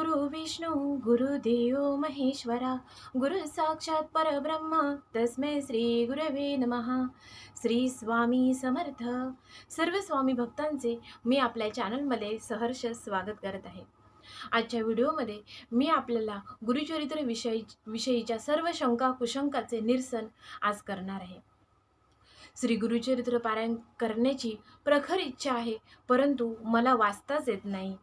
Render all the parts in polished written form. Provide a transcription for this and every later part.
गुरु विष्णू गुरुदेव महेश्वरा गुरु साक्षात परब्रह्म तस्मै श्री गुरवे नमः. श्री स्वामी समर्थ. सर्व स्वामी भक्तांचे मी आपल्या चॅनलमध्ये सहर्ष स्वागत करत आहे. आजच्या व्हिडिओमध्ये मी आपल्याला गुरुचरित्र विषयीच्या सर्व शंका कुशंकाचे निरसन आज करणार आहे. श्री गुरुचरित्र पारायण करण्याची प्रखर इच्छा आहे, परंतु मला वाचताच येत नाही.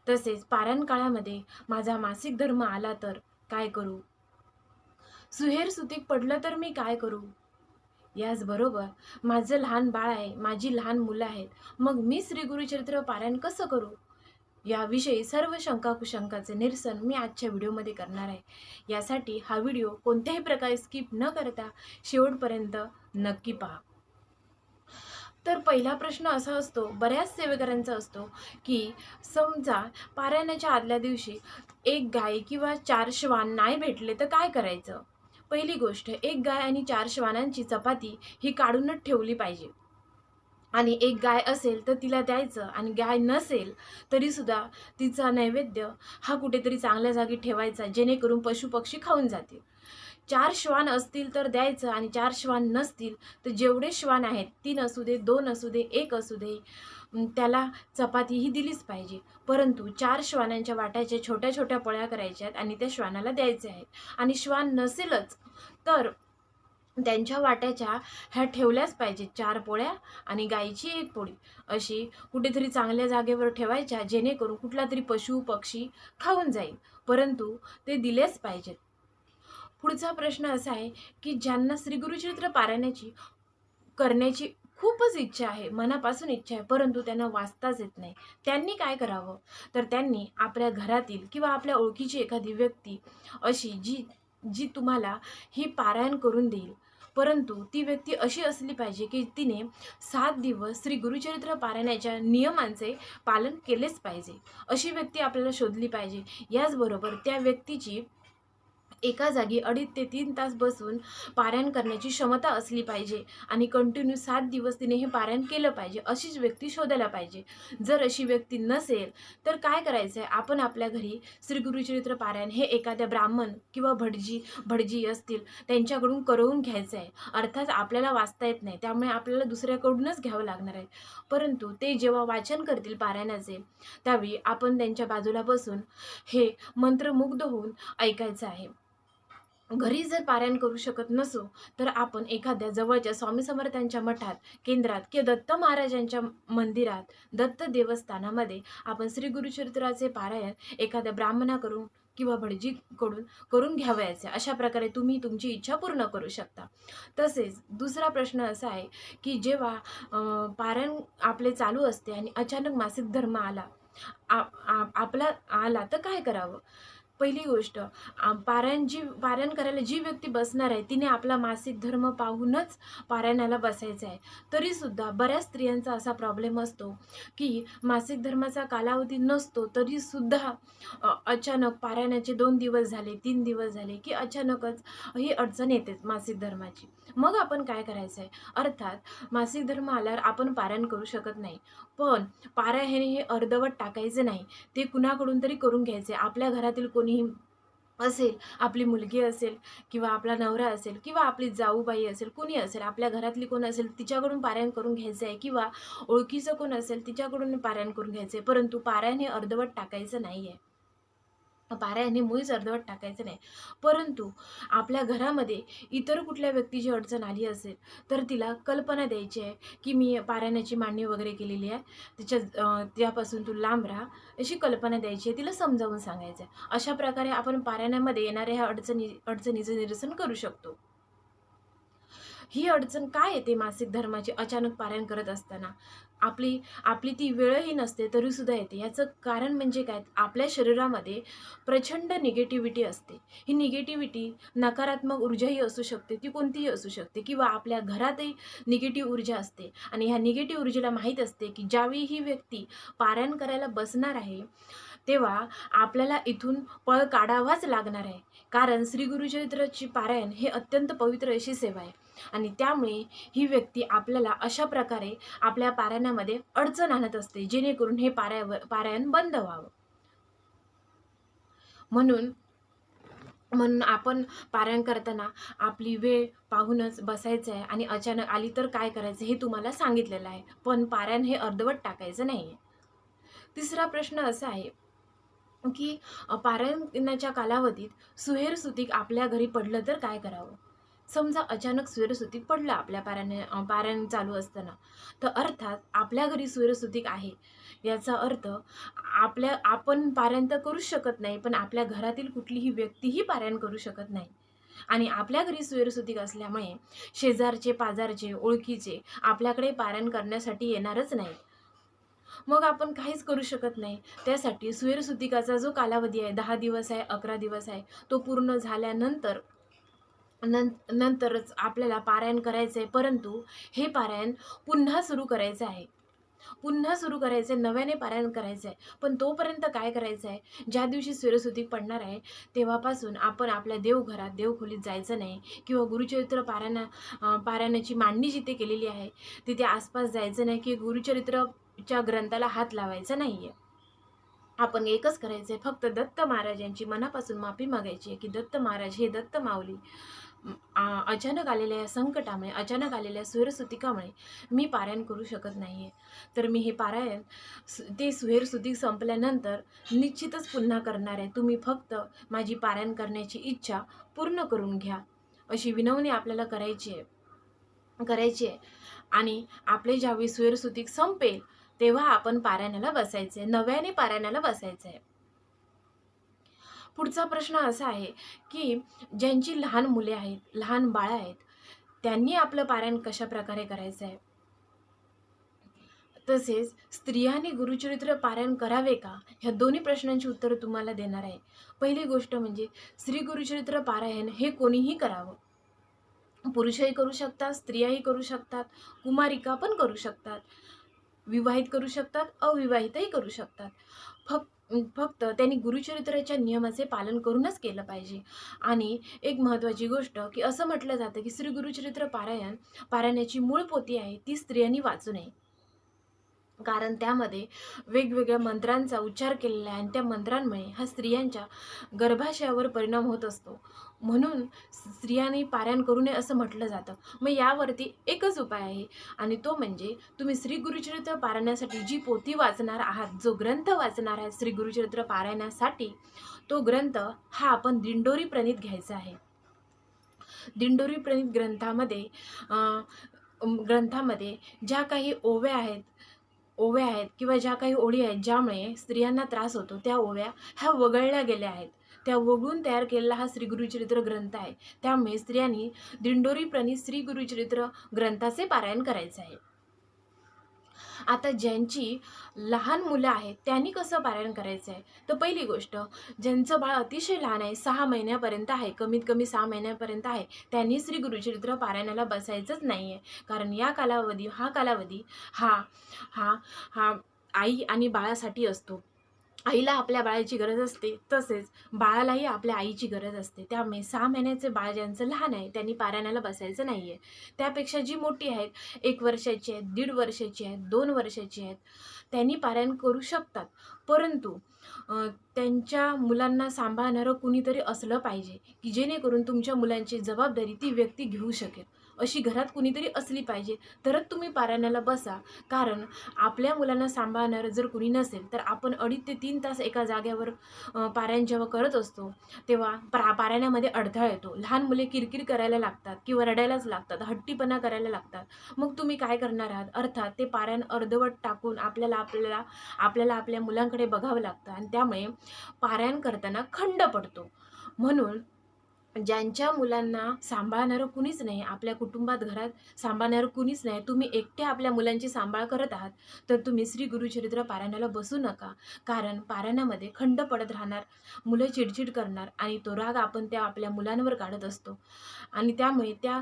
तसेच पारायण काळामध्ये माझा मासिक धर्म आला तर काय करू? सुहेर सुतीक पडलं तर मी काय करू? याचबरोबर माझं लहान बाळ आहे, माझी लहान मुलं आहेत, मग मी श्री गुरुचरित्र पारायण कसं करू? याविषयी सर्व शंका कुशंकाचे निरसन मी आजच्या व्हिडिओमध्ये करणार आहे. यासाठी हा व्हिडिओ कोणत्याही प्रकारे स्किप न करता शेवटपर्यंत नक्की पहा. तर पहिला प्रश्न असा असतो, बऱ्याच सेवेकरांचा असतो, की समजा पारायणाच्या आदल्या दिवशी एक गाय किंवा 4 श्वान नाही भेटले तर काय करायचं? पहिली गोष्ट, एक गाय आणि 4 श्वानांची चपाती ही काढूनच ठेवली पाहिजे. आणि एक गाय असेल तर तिला द्यायचं, आणि गाय नसेल तरीसुद्धा तिचा नैवेद्य हा कुठेतरी चांगल्या जागी ठेवायचा, जेणेकरून पशुपक्षी खाऊन जातील. 4 श्वान असतील तर द्यायचं, आणि 4 श्वान नसतील तर जेवढे श्वान आहेत, 3 असू दे, 2 असू दे, 1 असू दे, त्याला चपाती ही दिलीच पाहिजे. परंतु 4 श्वानांच्या वाट्याच्या छोट्या छोट्या पोळ्या करायच्या आहेत आणि त्या श्वानाला द्यायचे आहेत. आणि श्वान नसेलच तर त्यांच्या वाट्याच्या ह्या ठेवल्याच पाहिजे, 4 पोळ्या आणि गाईची 1 पोळी, अशी कुठेतरी चांगल्या जागेवर ठेवायच्या, जेणेकरून कुठला तरी पशु पक्षी खाऊन जाईल, परंतु ते दिलेच पाहिजेत. पुढचा प्रश्न असा आहे, की ज्यांना श्री गुरुचरित्र पारायणाची करण्याची खूपच इच्छा आहे, मनापासून इच्छा आहे, परंतु त्यांना वाचताच येत नाही, त्यांनी काय करावं? तर त्यांनी आपल्या घरातील किंवा आपल्या ओळखीची एखादी व्यक्ती अशी जी तुम्हाला ही पारायण करून देईल, परंतु ती व्यक्ती अशी असली पाहिजे की तिने 7 दिवस श्री गुरुचरित्र पारायणाच्या नियमांचे पालन केलेच पाहिजे. अशी व्यक्ती आपल्याला शोधली पाहिजे. याचबरोबर त्या व्यक्तीची एका जागी 2.5 ते 3 तास बसून पारायण करण्याची क्षमता असली पाहिजे, आणि कंटिन्यू 7 दिवस तिने हे पारायण केलं पाहिजे. अशीच व्यक्ती शोधायला पाहिजे. जर अशी व्यक्ती नसेल तर काय करायचं आहे? आपण आपल्या घरी श्री गुरुचरित्र पारायण हे एखाद्या ब्राह्मण किंवा भटजी असतील त्यांच्याकडून करवून घ्यायचं आहे. अर्थात आपल्याला वाचता येत नाही, त्यामुळे आपल्याला दुसऱ्याकडूनच घ्यावं लागणार आहे. परंतु ते जेव्हा वाचन करतील पारायणाचे, त्यावेळी आपण त्यांच्या बाजूला बसून हे मंत्रमुग्ध होऊन ऐकायचं आहे. घरी जर पारायण करू शकत नसो तर आपण एखाद्या जवळच्या स्वामी समर्थांच्या मठात, केंद्रात किंवा दत्त महाराजांच्या मंदिरात, दत्त देवस्थानामध्ये आपण श्री गुरुचरित्राचे पारायण एखाद्या ब्राह्मणाकडून किंवा भटजीकडून करून घ्यावयाचे. अशा प्रकारे तुम्ही तुमची इच्छा पूर्ण करू शकता. तसेच दुसरा प्रश्न असा आहे, की जेव्हा पारायण आपले चालू असते आणि अचानक मासिक धर्म आला आपला आला तर काय करावं? पहिली गोष्ट, पारायण करायला जी व्यक्ती बसणार आहे तिने आपला मासिक धर्म पाहूनच पारायणाला बसायचं आहे. तरीसुद्धा बऱ्याच स्त्रियांचा असा प्रॉब्लेम असतो, की मासिक धर्माचा कालावधी नसतो तरीसुद्धा अचानक पारायणाचे 2 दिवस झाले, 3 दिवस झाले, की अचानकच ही अडचण येतेच मासिक धर्माची. मग आपण काय करायचं आहे? अर्थात मासिक धर्म आल्यावर आपण पारायण करू शकत नाही, पण पारायण हे अर्धवट टाकायचं नाही, ते कुणाकडून तरी करून घ्यायचे. आपल्या घरातील कोणीही असेल, आपली मुलगी असेल किंवा आपला नवरा असेल किंवा आपली जाऊबाई असेल, कोणी असेल, आपल्या घरातली कोण असेल तिच्याकडून पारायण करून घ्यायचं आहे, किंवा ओळखीचं कोण असेल तिच्याकडून पारायण करून घ्यायचं आहे. परंतु पारायण हे अर्धवट टाकायचं नाही आहे. पारायण हे मुळीच अर्धवट टाकायचं नाही. परंतु आपल्या घरामध्ये इतर कुठल्या व्यक्तीची अडचण आली असेल तर तिला कल्पना द्यायची आहे, की मी पारायणाची मांडणी वगैरे केलेली आहे, त्यापासून तू लांब राहा, अशी कल्पना द्यायची आहे, तिला समजावून सांगायचं आहे. अशा प्रकारे आपण पारायणामध्ये येणाऱ्या ह्या अडचणीचं निरसन करू शकतो. ही अडचण काय येते मासिक धर्माची अचानक पारायण करत असताना? आपली ती वेळही नसते तरीसुद्धा येते. याचं कारण म्हणजे काय? आपल्या शरीरामध्ये प्रचंड निगेटिव्हिटी असते. ही निगेटिव्हिटी नकारात्मक ऊर्जाही असू शकते, ती कोणतीही असू शकते, किंवा आपल्या घरातही निगेटिव्ह ऊर्जा असते. आणि ह्या निगेटिव्ह ऊर्जेला माहीत असते, की ज्यावेळी ही व्यक्ती पारायण करायला बसणार आहे तेव्हा आपल्याला इथून पळ काढावाच लागणार आहे. कारण श्री गुरुचरित्राची पारायण हे अत्यंत पवित्र अशी सेवा आहे, आणि त्यामुळे ही व्यक्ती आपल्याला अशा प्रकारे आपल्या पारायणामध्ये अडचण आणत असते, जेणेकरून हे पारायण बंद व्हावं. म्हणून म्हणून आपण पारायण करताना आपली वेळ पाहूनच बसायचं आहे आणि अचानक आली तर काय करायचं हे तुम्हाला सांगितलेलं आहे. पण पारायण हे अर्धवट टाकायचं नाही आहे. तिसरा प्रश्न असा आहे की पारायणाच्या कालावधीत सुहेर-सुतीक आपल्या घरी पडलं तर काय करावं? समजा अचानक सुहेर-सुतीक पडलं आपल्या पारायण चालू असताना, तर अर्थात आपल्या घरी सुहेर-सुतीक आहे, याचा अर्थ आपण पारायण तर करूच शकत नाही, पण आपल्या घरातील कुठलीही व्यक्तीही पारायण करू शकत नाही. आणि आपल्या घरी सुहेर-सुतीक असल्यामुळे शेजारचे, पाजारचे, ओळखीचे आपल्याकडे पारायण करण्यासाठी येणारच नाहीत. मग आपण काहीच करू शकत नाही. त्यासाठी सुहेर-सुतिकाचा जो कालावधी आहे 10 दिवस आहे, 11 दिवस आहे, तो पूर्ण झाल्यानंतर नंतरच आपल्याला पारायण करायचं आहे. परंतु हे पारायण पुन्हा सुरू करायचं आहे. पुन्हा सुरू करायचं आहे, नव्याने पारायण करायचं आहे. पण तोपर्यंत काय करायचं आहे, ज्या दिवशी सुहेर-सुतीक पडणार आहे, तेव्हापासून आपण आपल्या देवघरात, देवखोलीत जायचं नाही किंवा गुरुचरित्र पारायणाची मांडणी जिथे केलेली आहे, तिथे आसपास जायचं नाही की गुरुचरित्रच्या ग्रंथाला हात लावायचा नाही आहे. आपण एकच करायचं आहे, फक्त दत्त महाराज यांची मनापासून माफी मागायची आहे की दत्त महाराज हे दत्त माऊली अचानक आलेल्या या संकटामुळे, अचानक आलेल्या सुहेर-सुतिकामुळे मी पारायण करू शकत नाही आहे. तर मी हे पारायण ते सुहेर-सुतिक संपल्यानंतर निश्चितच पुन्हा करणार आहे. तुम्ही फक्त माझी पारायण करण्याची इच्छा पूर्ण करून घ्या, अशी विनवणी आपल्याला करायची आहे. आणि आपले ज्यावेळी सुहेर-सुतिक संपेल, तेव्हा आपण पारायणाला बसायचं आहे, नव्याने पारायणाला बसायचं आहे. पुढचा प्रश्न असा आहे की ज्यांची लहान मुले आहेत, लहान बाळं आहेत, त्यांनी आपलं पारायण कशाप्रकारे करायचं आहे? तसेच स्त्रियांनी गुरुचरित्र पारायण करावे का? ह्या दोन्ही प्रश्नांची उत्तरं तुम्हाला देणार आहे. पहिली गोष्ट म्हणजे श्री गुरुचरित्र पारायण हे कोणीही करावं. पुरुषही करू शकतात, स्त्रियाही करू शकतात, कुमारिका पण करू शकतात, विवाहित करू शकतात, अविवाहितही करू शकतात. फक्त त्यांनी गुरुचरित्राच्या नियमाचे पालन करूनच केलं पाहिजे. आणि एक महत्त्वाची गोष्ट की असं म्हटलं जातं की श्री गुरुचरित्र पारायणाची मूळ पोथी आहे ती स्त्रियांनी वाचू नये. कारण त्यामध्ये वेगवेगळ्या मंत्रांचा उच्चार केलेला आहे आणि त्या मंत्रांमुळे हा स्त्रियांच्या गर्भाशयावर परिणाम होत असतो. म्हणून स्त्रियांनी पारायण करू नये असं म्हटलं जातं. मग यावरती एकच उपाय आहे आणि तो म्हणजे तुम्ही श्री गुरुचरित्र पारायणासाठी जी पोथी वाचणार आहात, जो ग्रंथ वाचणार आहे श्री गुरुचरित्र पारायणासाठी, तो ग्रंथ हा आपण दिंडोरी प्रणीत घ्यायचा आहे. दिंडोरी प्रणीत ग्रंथामध्ये ज्या काही ओव्या आहेत किंवा ज्या काही ओळी आहेत ज्यामुळे स्त्रियांना त्रास होतो, त्या ओव्या ह्या वगळल्या गेल्या आहेत. त्या वगळून तयार केलेला हा श्री गुरुचरित्र ग्रंथ आहे. त्यामुळे स्त्रियांनी दिंडोरी प्रणीत श्री गुरुचरित्र ग्रंथाचे पारायण करायचे आहे. आता ज्यांची लहान मुलं आहेत त्यांनी कसं पारायण करायचं आहे? तर पहिली गोष्ट, ज्यांचं बाळ अतिशय लहान आहे, 6 महिन्यापर्यंत आहे, कमीत कमी 6 महिन्यापर्यंत आहे, त्यांनी श्री गुरुचरित्र पारायणाला बसायचंच नाही आहे. कारण हा कालावधी हा हा हा आई आणि बाळासाठी असतो. आईला आपल्या बाळाची गरज असते, तसेच बाळालाही आपल्या आईची गरज असते. त्यामुळे 6 महिन्याचे बाळ ज्यांचं लहान आहे त्यांनी पारायणाला बसायचं नाही आहे. त्यापेक्षा जी मोठी आहेत, 1 वर्षाची आहेत, 1.5 वर्षाची आहेत, 2 वर्षाची आहेत, त्यांनी पारायण करू शकतात. परंतु त्यांच्या मुलांना सांभाळणारं कुणीतरी असलं पाहिजे, की जेणेकरून तुमच्या मुलांची जबाबदारी ती व्यक्ती घेऊ शकेल. अशी घरात कुणीतरी असली पाहिजे, तरच तुम्ही पारायणाला बसा. कारण आपल्या मुलांना सांभाळणारं जर कुणी नसेल, तर आपण 2.5 ते 3 तास एका जागेवर पारायण जेव्हा करत असतो, तेव्हा पारायणामध्ये अडथळा येतो. लहान मुले किरकिर करायला लागतात किंवा रडायलाच लागतात, हट्टीपणा करायला लागतात. मग तुम्ही काय करणार आहात? अर्थात ते पारायण अर्धवट टाकून आपल्याला आपल्या मुलांकडे बघावं लागतं आणि त्यामुळे पारायण करताना खंड पडतो. म्हणून ज्यांच्या मुलांना सांभाळणारं कुणीच नाही, आपल्या कुटुंबात, घरात सांभाळणारं कुणीच नाही, तुम्ही एकटे आपल्या मुलांची सांभाळ करत आहात, तर तुम्ही श्री गुरुचरित्र पारायणाला बसू नका. कारण पारायणामध्ये खंड पडत राहणार, मुलं चिडचिड करणार आणि तो राग आपण त्या आपल्या मुलांवर काढत असतो आणि त्यामुळे त्या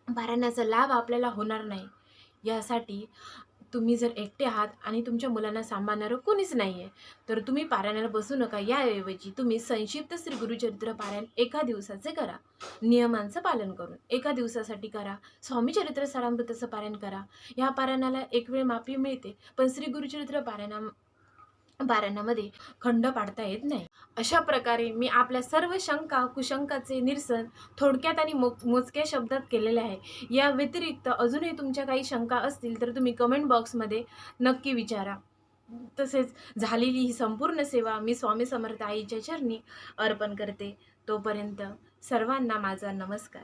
पारायणाचा लाभ आपल्याला होणार नाही. यासाठी तुम्ही जर एकटे आहात आणि तुमच्या मुलांना सांभाळणारं कोणीच नाही आहे, तर तुम्ही पारायणाला बसू नका. याऐवजी तुम्ही संक्षिप्त श्री गुरुचरित्र पारायण एका दिवसाचे करा, नियमांचं पालन करून. एका दिवसासाठी करा. स्वामी चरित्र सारामृताचं पारायण करा. या पारायणाला एक वेळ माफी मिळते, पण श्री गुरुचरित्र पारायणामध्ये खंड पाडता येत नाही. अशा प्रकारे मी आपल्या सर्व शंका कुशंकाचे निरसन थोडक्यात आणि मोजक्या शब्दात केलेले आहे. या व्यतिरिक्त अजूनही तुमच्या काही शंका असतील तर तुम्ही कमेंट बॉक्समध्ये नक्की विचारा. तसेच झालेली ही संपूर्ण सेवा मी स्वामी समर्थ आईच्या चरणी अर्पण करते. तोपर्यंत सर्वांना माझा नमस्कार.